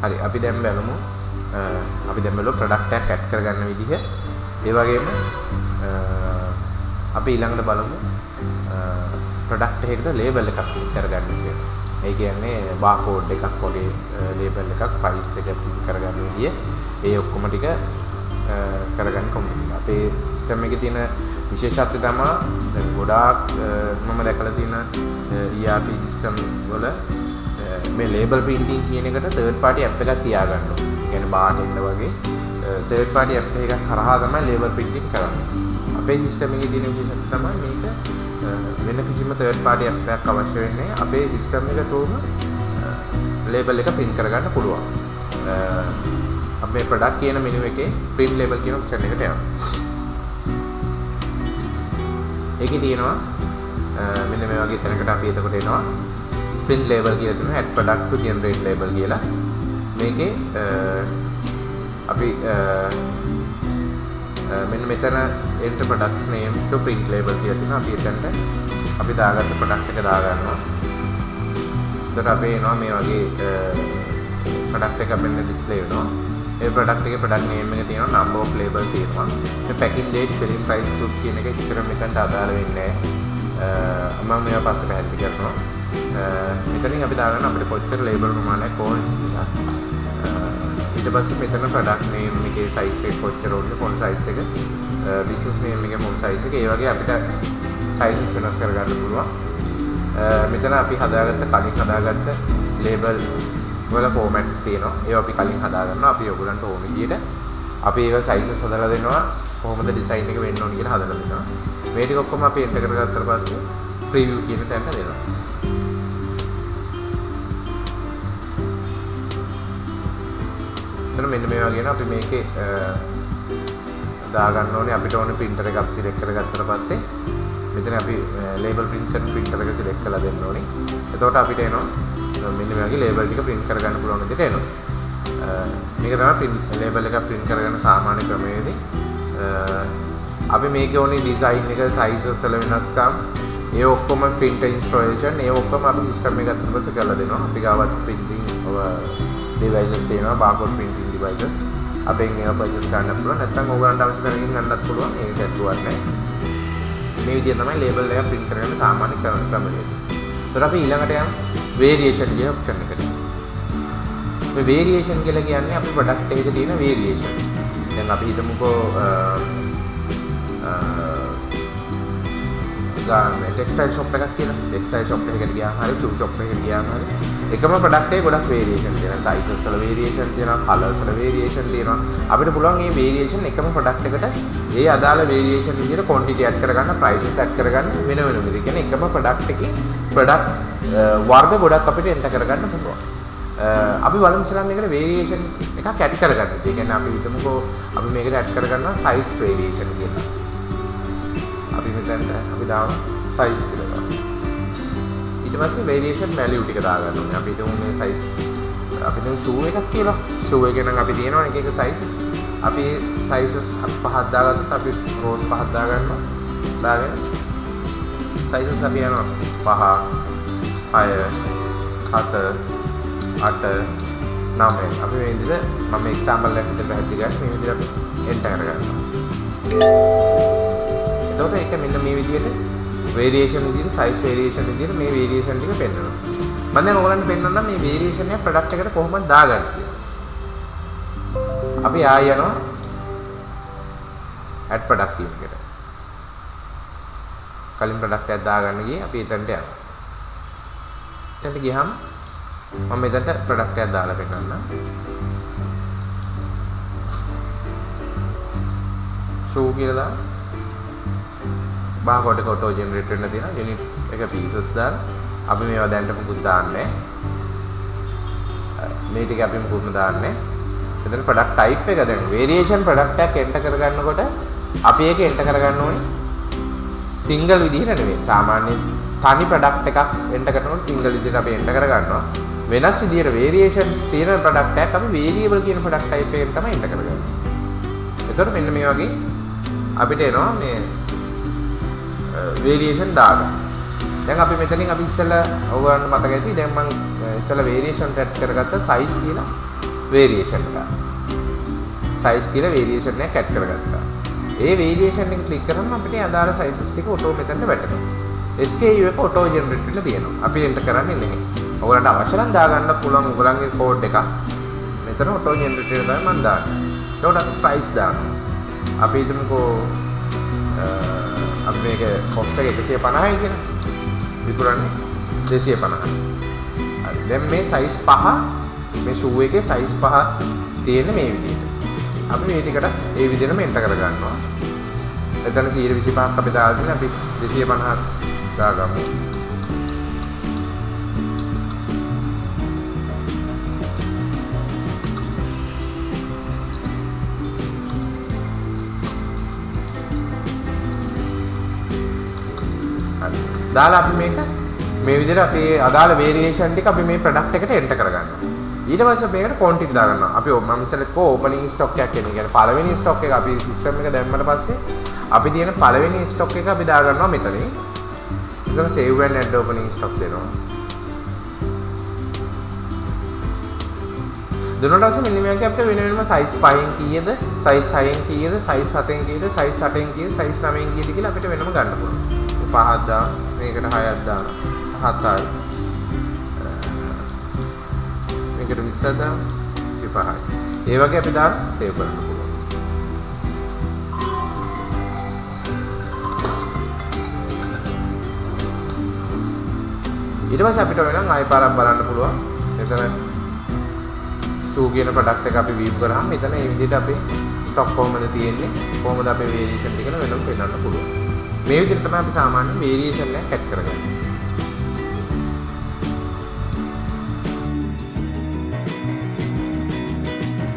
හරි අපි දැන් බලමු ප්‍රොඩක්ට් එකක් ඇඩ් කරගන්න විදිහ. ඒ වගේම අපි ඊළඟට බලමු ප්‍රොඩක්ට් එකකට ලේබල් එකක් කරගන්න කියලා. ඒ කියන්නේ බාකෝඩ් එකක් වගේ ලේබල් එකක් ප්‍රයිස් එක කරගන්න විදිය. ඒ ඔක්කොම ටික කරගන්න කොහොමද? අපේ සිස්ටම් එකේ තියෙන විශේෂත්වය තමයි දැන් ගොඩාක් මම දැකලා තියෙන ERP සිස්ටම් වල මේ ලේබල් printing කියන එකට third party app එකක් තියාගන්න ඕනේ. ඒ කියන්නේ බාහිරින් වගේ third party app එකක් කරහා තමයි ලේබල් printing කරන්නේ. අපේ සිස්ටම් එකේ තියෙන විශේෂත්වය තමයි මේක වෙන කිසිම third party app එකක් අවශ්‍ය වෙන්නේ නැහැ. අපේ සිස්ටම් එක තුරම ලේබල් එක print කරගන්න පුළුවන්. අපේ product කියන menu එකේ print label කියන option එකට යනවා. ඒකේ තියෙනවා මෙන්න මේ වගේ තැනකට අපි එතකොට එනවා print label කියලා තියෙනවා add product to generate label කියලා. මේකේ අපි මෙන්න මෙතන enter products name to print label කියලා තියෙනවා. අපි එතනට අපි දාගත්ත product එක දාගන්නවා. එතකොට අපි එනවා මේ වගේ product එක අපෙන් display වෙනවා. ඒ product එකේ product name එක තියෙනවා number of label තියෙනවා. මේ packing date filling price group කියන එක ඉතර මෙතනට අදාළ වෙන්නේ නැහැ. මම මේවා පස්සේ පැහැදිලි කරනවා. මෙතනින් අපි දාගන්න අපිට කොච්චර label ප්‍රමාණයක් ඕන කියලා. ඊට පස්සේ මෙතන product name එකේ size එක කොච්චර ඕනද font size එක business name එකේ font size එක ඒ වගේ අපිට sizes වෙනස් කරගන්න පුළුවන්. මෙතන අපි කලින් හදාගත්ත label වල formats තියෙනවා. ඒවා අපි කලින් හදා ගන්නවා. අපි ඔයගලන්ට ඕන විදියට අපි ඒවා sizes හදලා දෙනවා. කොහොමද design එක වෙන්න ඕන කියලා හදලා දෙනවා. මේ ටික ඔක්කොම අපි enter කරගත්තාට පස්සේ preview කියන තැනට දෙනවා. එතන මෙන්න මේ වගේ නේ අපි මේකේ දා ගන්න ඕනේ. අපිට ඕනේ printer එකක් select කරගත්තාට පස්සේ මෙතන අපි label printer එක select කරලා දෙන්න ඕනේ. එතකොට අපිට එනවා මෙන්න මේ වගේ label ටික print කරගන්න පුළුවන් විදිහට එනවා. මේක තමයි label එක print කරගන්න සාමාන්‍ය ක්‍රමවේදී. අපි මේකේ ඕනේ design එක sizes වල වෙනස්කම් ඒ ඔක්කොම print installation ඒ ඔක්කොම අපි system එක ගත්තට පස්සේ කරලා දෙනවා. අපි ගාවත් printing devices තියෙනවා barcode printing devices. අපෙන් ඒවා purchase කරන්න පුළුවන්. නැත්නම් ඕගලන්ට අවශ්‍ය තැනකින් ගන්නත් පුළුවන්. ඒක ඇතුවත් නැහැ. මේ විදිහ තමයි label එක print කරගන්න සාමාන්‍ය ක්‍රමවේදී. ඒතර අපි ඊළඟට යමු variation කියන option එකට. මේ variation කියලා කියන්නේ අපි product එකේ තියෙන variation. දැන් අපි හිතමුකෝ textile shop එකක් කියලා. textile shop එකකට ගියාම හරි shoe shop එකකට ගියාම හරි එකම product එකේ ගොඩක් variation තියෙනවා. sizes වල variation තියෙනවා, colors වල variation තියෙනවා. අපිට පුළුවන් මේ variation එකම product එකට ඒ අදාළ variation විදිහට quantity add කරගන්න, prices add කරගන්න වෙන වෙනම. ඒ කියන්නේ එකම product එකේ product වර්ග ගොඩක් අපිට enter කරගන්න පුළුවන්. අපි බලමු ඉස්සරහ මේකට variation එකක් add කරගන්න. ඒ කියන්නේ අපි හිතමුකෝ අපි මේකට add කරගන්නවා size variation කියලා. අපි මෙතනට අපි දාමු size කියලා. ඊට පස්සේ variation value ටික දාගන්න ඕනේ. අපි හිතමු මේ size අපි දැන් shoe එකක් කියලා. shoe එකේ නම් අපි තියෙනවා එක එක sizes. අපි sizes පහක් දාගත්තොත් අපි rows පහක් දාගන්නවා. දාගෙන sizes අපි යනවා 5 6 7 8 9 අපි මේ විදිහට මම example එකකට පැහැදිලි කරලා මේ විදිහට අපි enter කරගන්නවා. එතකොට ඒක මෙන්න මේ විදිහට variation විදිහට size variation විදිහට මේ variation ටික පෙන්නනවා. මම දැන් ඔයගලන්ට පෙන්නන්නම් මේ variation එක product එකට කොහොමද දාගන්නේ කියලා. අපි ආය යනවා add product කියන එකට. කලින් product එකක් දාගන්න ගියේ අපි එතනට යනවා. එතනට ගියහම මම මෙතනට product එකක් දාලා පෙන්නන්නම්. shoe කියලා දාන්න. barcode එක auto generate වෙන්න තියෙනවා. unit එක pieces දාලා අපි මේවා දැන්ට මුකුත් දාන්නේ නැහැ. මේ ටික අපි මුකුත්ම දාන්නේ නැහැ. එතන product type එක දැන් variation product එකක් enter කරගන්නකොට අපි ඒක enter කරගන්න ඕනේ single විදිහට නෙවෙයි. සාමාන්‍ය තනි product එකක් enter කරනකොට single විදිහට අපි enter කරගන්නවා. වෙනස් විදිහට variations තියෙන product එකක් අපි variable කියන product type එකෙන් තමයි enter කරගන්නේ. එතකොට මෙන්න මේ වගේ අපිට එනවා මේ variation දාගන්න. දැන් අපි මෙතනින් අපි ඉස්සෙල්ලා ඔයගොල්ලන්ට මතක ඇති දැන් මම ඉස්සෙල්ලා variation set කරගත්ත size කියලා වේරියේෂන් එක. සයිස් කියලා වේරියේෂන් එකක් ඇඩ් කරගත්තා. ඒ වේරියේෂන් එක ක්ලික් කරාම අපිට අදාළ සයිසස් ටික ඔටෝ මෙතනට වැටෙනවා. SKU එක ඔටෝ ජෙනරේට් වෙලා තියෙනවා. අපි එන්ටර් කරන්නේ නැහැ. ඔයගලන්ට අවශ්‍ය නම් දාගන්න පුළුවන් ඔයගලන්ගේ කෝඩ් එකක්. මෙතන ඔටෝ ජෙනරේට් වෙලා තමයි මම දාන්නේ. ඒකට අපි ප්‍රයිස් දානවා. අපි හිතමුකෝ අපි මේක කොස්ට් එක 150යි කියලා. විකුණන්නේ 250. හරි. දැන් මේ සයිස් 5 මේ ෂූ එකේ සයිස් 5 තියෙන්නේ මේ විදිහට. අපි මේ ටිකට ඒ විදිහටම එන්ටර් කර ගන්නවා. එතන 125ක් අපි දාලා තියෙන අපි 250ක් දාගමු. හරි. දාලා අපි මේක මේ විදිහට අපි අදාළ වේරියේෂන් ටික අපි මේ ප්‍රොඩක්ට් එකට එන්ටර් කර ගන්නවා. ඊට පස්සේ මේකට ක්වොන්ටිටි දාගන්නවා. අපි මම ඉස්සෙල්ලා කෝ ඕපනින් ස්ටොක් එකක් කියන්නේ. කියන්නේ පළවෙනි ස්ටොක් එක අපි සිස්ටම් එක දැම්මට පස්සේ අපි තියෙන පළවෙනි ස්ටොක් එක අපි දාගන්නවා මෙතනින්. එතන save and add opening stock දෙනවා. දුන්නාට පස්සේ මෙන්න මේක අපිට වෙන වෙනම size 5න් කීයද, size 6න් කීයද, size 7න් කීයද, size 8න් කීයද, size 9න් කීයද කියලා අපිට වෙනම ගන්න පුළුවන්. 5ක් දාන්න, මේකට 6ක් දාන්න. 7යි. මේකට 20ක් දාන්න. 25යි. ඒ වගේ අපි දාන්න save කරන්න පුළුවන්. ඊට පස්සේ අපිට වෙනම් ආයෙ පාරක් බලන්න පුළුවන්. එතන ෂූ කියන ප්‍රොඩක්ට් එක අපි වීව් කරාම මෙතන මේ විදිහට අපේ ස්ටොක් කොහොමද තියෙන්නේ, කොහොමද අපේ වේරියේෂන් ටික වෙනම පෙන්වන්න පුළුවන්. මේ විදිහට තමයි අපි සාමාන්‍ය වේරියේෂන් එක ඇඩ් කරගන්නේ.